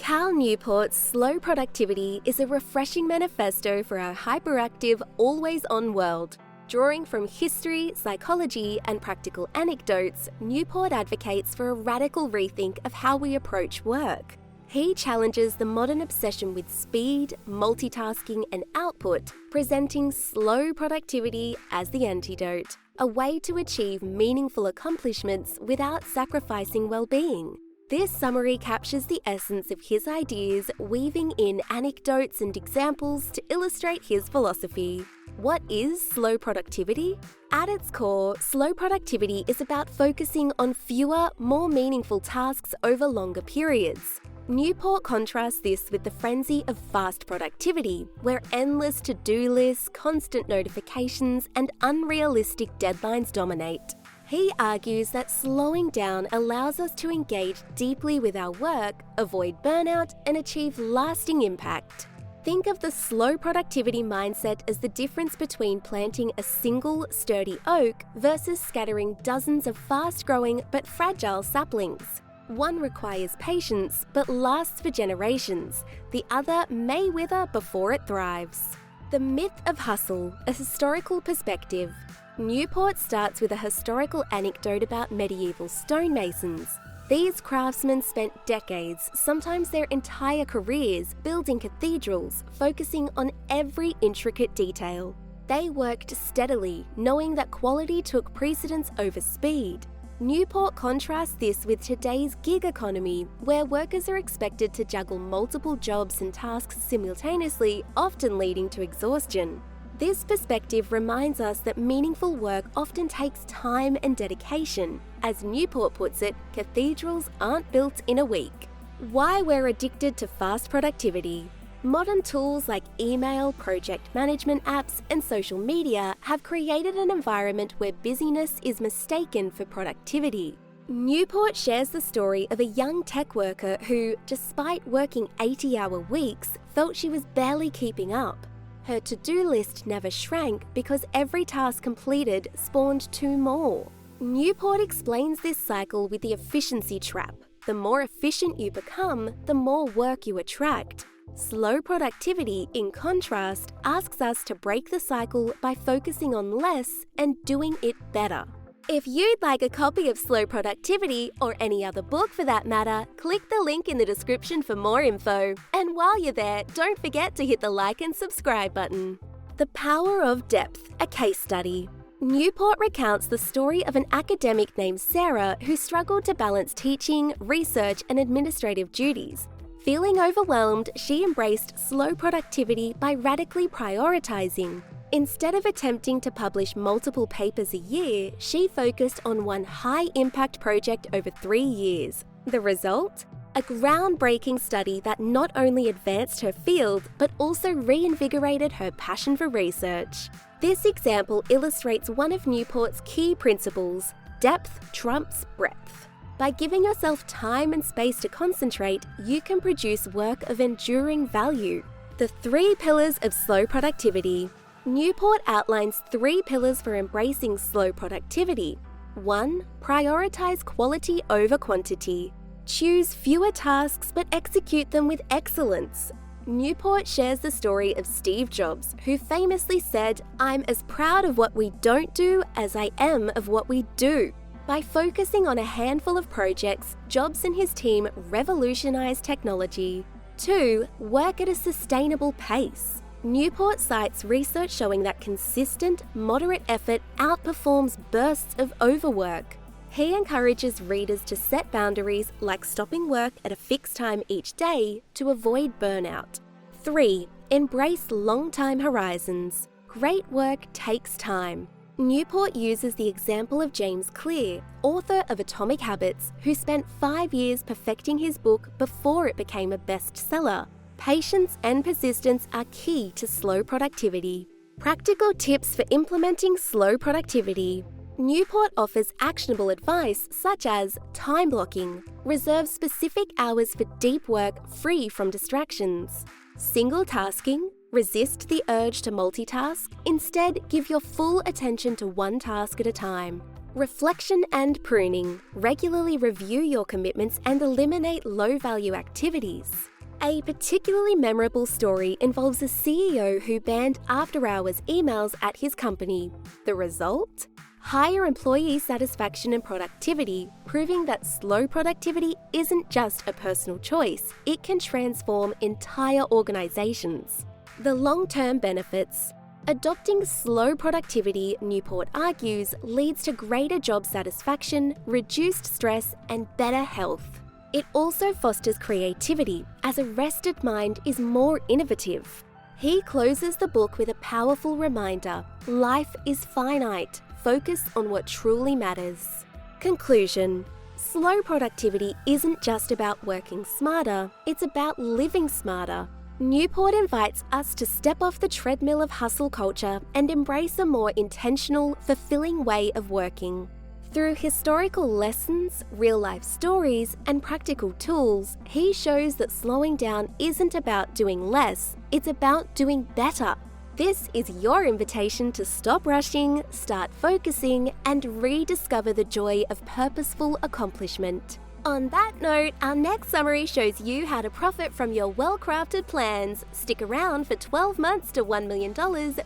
Cal Newport's Slow Productivity is a refreshing manifesto for our hyperactive, always-on world. Drawing from history, psychology, and practical anecdotes, Newport advocates for a radical rethink of how we approach work. He challenges the modern obsession with speed, multitasking, and output, presenting slow productivity as the antidote, a way to achieve meaningful accomplishments without sacrificing well-being. This summary captures the essence of his ideas, weaving in anecdotes and examples to illustrate his philosophy. What is slow productivity? At its core, slow productivity is about focusing on fewer, more meaningful tasks over longer periods. Newport contrasts this with the frenzy of fast productivity, where endless to-do lists, constant notifications, and unrealistic deadlines dominate. He argues that slowing down allows us to engage deeply with our work, avoid burnout, and achieve lasting impact. Think of the slow productivity mindset as the difference between planting a single, sturdy oak versus scattering dozens of fast-growing but fragile saplings. One requires patience but lasts for generations. The other may wither before it thrives. The myth of hustle, a historical perspective. Newport starts with a historical anecdote about medieval stonemasons. These craftsmen spent decades, sometimes their entire careers, building cathedrals, focusing on every intricate detail. They worked steadily, knowing that quality took precedence over speed. Newport contrasts this with today's gig economy, where workers are expected to juggle multiple jobs and tasks simultaneously, often leading to exhaustion. This perspective reminds us that meaningful work often takes time and dedication. As Newport puts it, cathedrals aren't built in a week. Why we're addicted to fast productivity. Modern tools like email, project management apps, and social media have created an environment where busyness is mistaken for productivity. Newport shares the story of a young tech worker who, despite working 80-hour weeks, felt she was barely keeping up. Her to-do list never shrank because every task completed spawned two more. Newport explains this cycle with the efficiency trap. The more efficient you become, the more work you attract. Slow productivity, in contrast, asks us to break the cycle by focusing on less and doing it better. If you'd like a copy of Slow Productivity, or any other book for that matter, click the link in the description for more info. And while you're there, don't forget to hit the like and subscribe button. The Power of Depth, a case study. Newport recounts the story of an academic named Sarah who struggled to balance teaching, research, and administrative duties. Feeling overwhelmed, she embraced slow productivity by radically prioritizing. Instead of attempting to publish multiple papers a year, she focused on one high-impact project over 3 years. The result? A groundbreaking study that not only advanced her field, but also reinvigorated her passion for research. This example illustrates one of Newport's key principles: depth trumps breadth. By giving yourself time and space to concentrate, you can produce work of enduring value. The 3 pillars of slow productivity. Newport outlines 3 pillars for embracing slow productivity. 1. Prioritize quality over quantity. Choose fewer tasks but execute them with excellence. Newport shares the story of Steve Jobs, who famously said, "I'm as proud of what we don't do as I am of what we do." By focusing on a handful of projects, Jobs and his team revolutionized technology. 2. Work at a sustainable pace. Newport cites research showing that consistent, moderate effort outperforms bursts of overwork. He encourages readers to set boundaries, like stopping work at a fixed time each day, to avoid burnout. 3. Embrace long-time horizons. Great work takes time. Newport uses the example of James Clear, author of Atomic Habits, who spent 5 years perfecting his book before it became a bestseller. Patience and persistence are key to slow productivity. Practical tips for implementing slow productivity. Newport offers actionable advice such as time blocking. Reserve specific hours for deep work free from distractions. Single tasking. Resist the urge to multitask. Instead, give your full attention to one task at a time. Reflection and pruning. Regularly review your commitments and eliminate low-value activities. A particularly memorable story involves a CEO who banned after-hours emails at his company. The result? Higher employee satisfaction and productivity, proving that slow productivity isn't just a personal choice, it can transform entire organizations. The long-term benefits. Adopting slow productivity, Newport argues, leads to greater job satisfaction, reduced stress, and better health. It also fosters creativity, as a rested mind is more innovative. He closes the book with a powerful reminder: life is finite. Focus on what truly matters. Conclusion. Slow productivity isn't just about working smarter, it's about living smarter. Newport invites us to step off the treadmill of hustle culture and embrace a more intentional, fulfilling way of working. Through historical lessons, real-life stories, and practical tools, he shows that slowing down isn't about doing less, it's about doing better. This is your invitation to stop rushing, start focusing, and rediscover the joy of purposeful accomplishment. On that note, our next summary shows you how to profit from your well-crafted plans. Stick around for 12 months to $1 million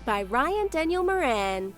by Ryan Daniel Moran.